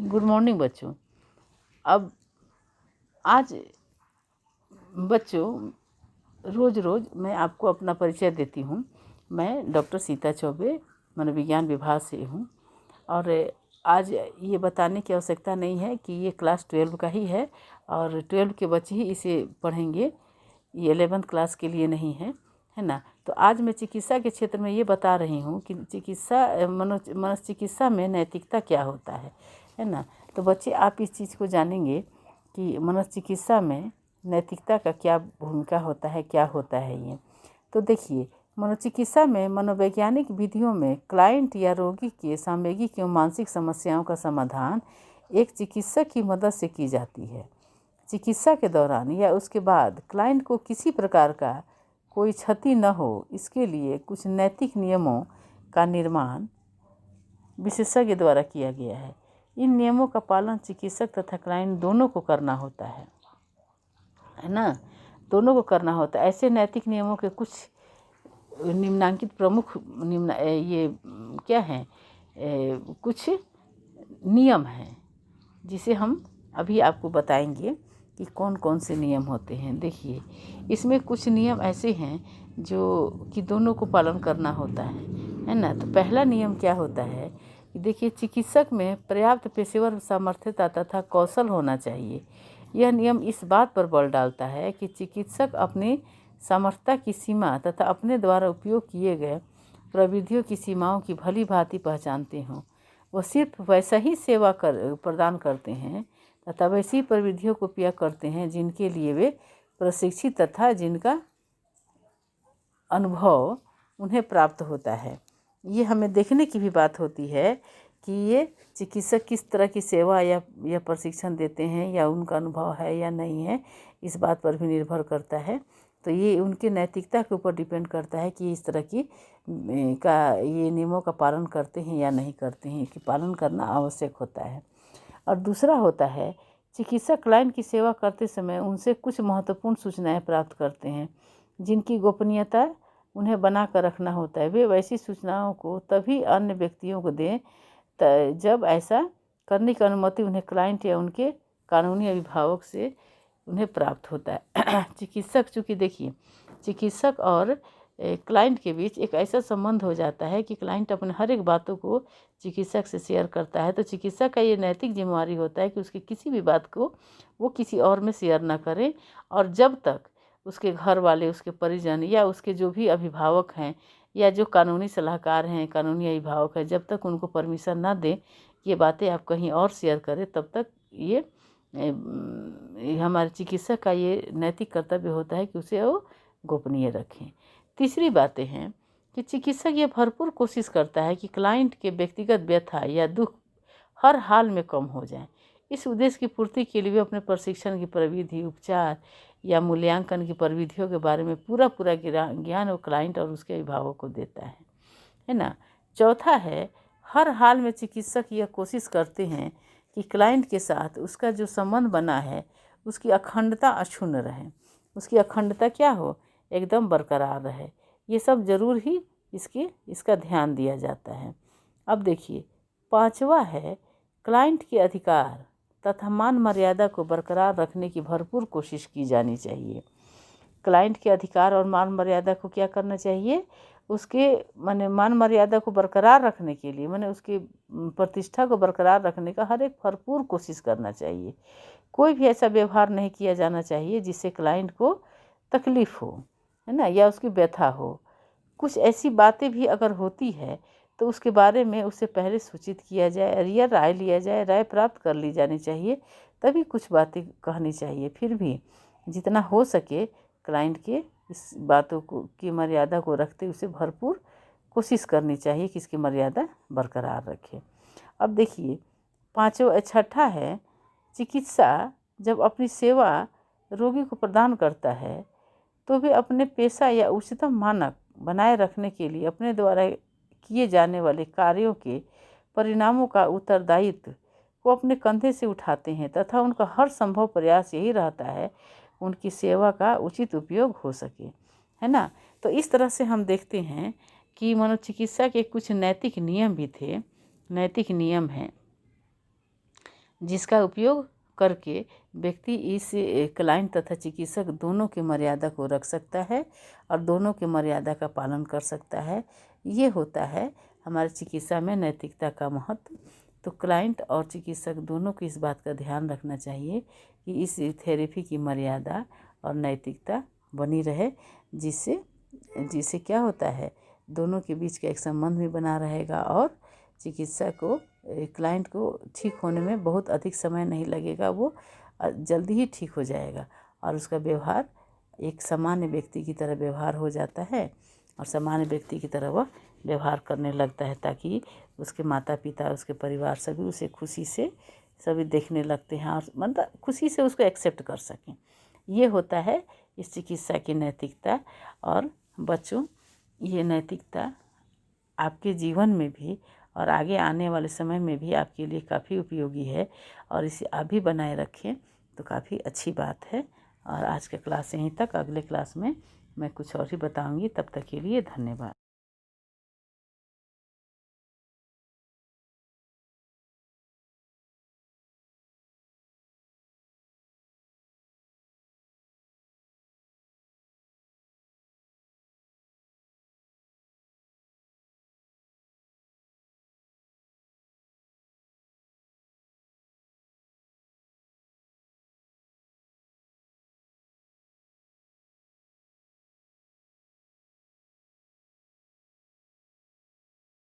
Good morning बच्चों। अब आज बच्चों रोज़ रोज़ मैं आपको अपना परिचय देती हूँ। मैं डॉक्टर सीता चौबे मनोविज्ञान विभाग से हूँ और आज ये बताने की आवश्यकता नहीं है कि ये क्लास 12 का ही है और 12 के बच्चे ही इसे पढ़ेंगे, ये 11th क्लास के लिए नहीं है, है ना। तो आज मैं चिकित्सा के क्षेत्र में ये बता रही हूँ कि चिकित्सा मनोचिकित्सा में नैतिकता क्या होता है ना। तो बच्चे आप इस चीज़ को जानेंगे कि मनोचिकित्सा में नैतिकता का क्या भूमिका होता है, क्या होता है ये। तो देखिए, मनोचिकित्सा में मनोवैज्ञानिक विधियों में क्लाइंट या रोगी के सामयिक एवं मानसिक समस्याओं का समाधान एक चिकित्सक की मदद से की जाती है। चिकित्सा के दौरान या उसके बाद क्लाइंट को किसी प्रकार का कोई क्षति न हो, इसके लिए कुछ नैतिक नियमों का निर्माण विशेषज्ञ द्वारा किया गया है। इन नियमों का पालन चिकित्सक तथा क्लाइंट दोनों को करना होता है ना, दोनों को करना होता है। ऐसे नैतिक नियमों के कुछ निम्नांकित प्रमुख ये क्या हैं, कुछ नियम हैं जिसे हम अभी आपको बताएंगे कि कौन कौन से नियम होते हैं। देखिए, इसमें कुछ नियम ऐसे हैं जो कि दोनों को पालन करना होता है ना। तो पहला नियम क्या होता है कि देखिए, चिकित्सक में पर्याप्त पेशेवर सामर्थ्यता तथा कौशल होना चाहिए। यह नियम इस बात पर बल डालता है कि चिकित्सक अपनी सामर्थ्यता की सीमा तथा अपने द्वारा उपयोग किए गए प्रविधियों की सीमाओं की भली भांति पहचानते हों। वो सिर्फ वैसा ही सेवा प्रदान करते हैं तथा वैसी प्रविधियों को उपयोग करते हैं जिनके लिए वे प्रशिक्षित तथा जिनका अनुभव उन्हें प्राप्त होता है। ये हमें देखने की भी बात होती है कि ये चिकित्सक किस तरह की सेवा या प्रशिक्षण देते हैं या उनका अनुभव है या नहीं है, इस बात पर भी निर्भर करता है। तो ये उनके नैतिकता के ऊपर डिपेंड करता है कि इस तरह की ये नियमों का पालन करते हैं या नहीं करते हैं, कि पालन करना आवश्यक होता है। और दूसरा होता है, चिकित्सक क्लाइंट की सेवा करते समय उनसे कुछ महत्वपूर्ण सूचनाएं प्राप्त करते हैं जिनकी गोपनीयता उन्हें बना कर रखना होता है। वे वैसी सूचनाओं को तभी अन्य व्यक्तियों को दें जब ऐसा करने की अनुमति उन्हें क्लाइंट या उनके कानूनी अभिभावक से उन्हें प्राप्त होता है। चिकित्सक, चूँकि देखिए, चिकित्सक और क्लाइंट के बीच एक ऐसा संबंध हो जाता है कि क्लाइंट अपने हर एक बातों को चिकित्सक से शेयर करता है। तो चिकित्सक का ये नैतिक जिम्मेवारी होता है कि उसकी किसी भी बात को वो किसी और में शेयर ना करे, और जब तक उसके घर वाले, उसके परिजन या उसके जो भी अभिभावक हैं या जो कानूनी सलाहकार हैं, कानूनी अभिभावक हैं, जब तक उनको परमिशन ना दें ये बातें आप कहीं और शेयर करें, तब तक ये हमारे चिकित्सक का ये नैतिक कर्तव्य होता है कि उसे वो गोपनीय रखें। तीसरी बातें हैं कि चिकित्सक ये भरपूर कोशिश करता है कि क्लाइंट के व्यक्तिगत व्यथा या दुख हर हाल में कम हो जाए। इस उद्देश्य की पूर्ति के लिए वे अपने प्रशिक्षण की प्रविधि, उपचार या मूल्यांकन की प्रविधियों के बारे में पूरा ज्ञान वो क्लाइंट और उसके अभिभावक को देता है ना। चौथा है, हर हाल में चिकित्सक यह कोशिश करते हैं कि क्लाइंट के साथ उसका जो संबंध बना है उसकी अखंडता अक्षुण्ण रहे, उसकी अखंडता क्या हो, एकदम बरकरार रहे। ये सब जरूर ही इसका ध्यान दिया जाता है। अब देखिए, पांचवा है, क्लाइंट के अधिकार तथा मान मर्यादा को बरकरार रखने की भरपूर कोशिश की जानी चाहिए। क्लाइंट के अधिकार और मान मर्यादा को क्या करना चाहिए, उसके मान मर्यादा को बरकरार रखने के लिए उसकी प्रतिष्ठा को बरकरार रखने का हर एक भरपूर कोशिश करना चाहिए। कोई भी ऐसा व्यवहार नहीं किया जाना चाहिए जिससे क्लाइंट को तकलीफ़ हो, है ना, या उसकी व्यथा हो। कुछ ऐसी बातें भी अगर होती है तो उसके बारे में उससे पहले सूचित किया जाए या राय लिया जाए, राय प्राप्त कर ली जानी चाहिए, तभी कुछ बातें कहनी चाहिए। फिर भी जितना हो सके क्लाइंट के इस बातों को की मर्यादा को रखते उसे भरपूर कोशिश करनी चाहिए कि इसकी मर्यादा बरकरार रखे। अब देखिए, छठा है, चिकित्सा जब अपनी सेवा रोगी को प्रदान करता है तो वे अपने पेशा या उच्चतम मानक बनाए रखने के लिए अपने द्वारा किए जाने वाले कार्यों के परिणामों का उत्तरदायित्व को अपने कंधे से उठाते हैं तथा उनका हर संभव प्रयास यही रहता है उनकी सेवा का उचित उपयोग हो सके, है ना। तो इस तरह से हम देखते हैं कि मनोचिकित्सा के कुछ नैतिक नियम भी थे, नैतिक नियम हैं जिसका उपयोग करके व्यक्ति इस क्लाइंट तथा चिकित्सक दोनों की मर्यादा को रख सकता है और दोनों की मर्यादा का पालन कर सकता है। ये होता है हमारे चिकित्सा में नैतिकता का महत्व। तो क्लाइंट और चिकित्सक दोनों को इस बात का ध्यान रखना चाहिए कि इस थेरेपी की मर्यादा और नैतिकता बनी रहे, जिससे क्या होता है, दोनों के बीच का एक संबंध भी बना रहेगा और चिकित्सा को क्लाइंट को ठीक होने में बहुत अधिक समय नहीं लगेगा, वो जल्दी ही ठीक हो जाएगा और उसका व्यवहार एक सामान्य व्यक्ति की तरह व्यवहार हो जाता है और सामान्य व्यक्ति की तरह वह व्यवहार करने लगता है, ताकि उसके माता पिता, उसके परिवार सभी उसे खुशी से सभी देखने लगते हैं और मतलब खुशी से उसको एक्सेप्ट कर सकें। ये होता है इस चिकित्सा की नैतिकता। और बच्चों, ये नैतिकता आपके जीवन में भी और आगे आने वाले समय में भी आपके लिए काफ़ी उपयोगी है और इसे आप भी बनाए रखें तो काफ़ी अच्छी बात है। और आज का क्लास यहीं तक। अगले क्लास में मैं कुछ और ही बताऊंगी। तब तक के लिए धन्यवाद।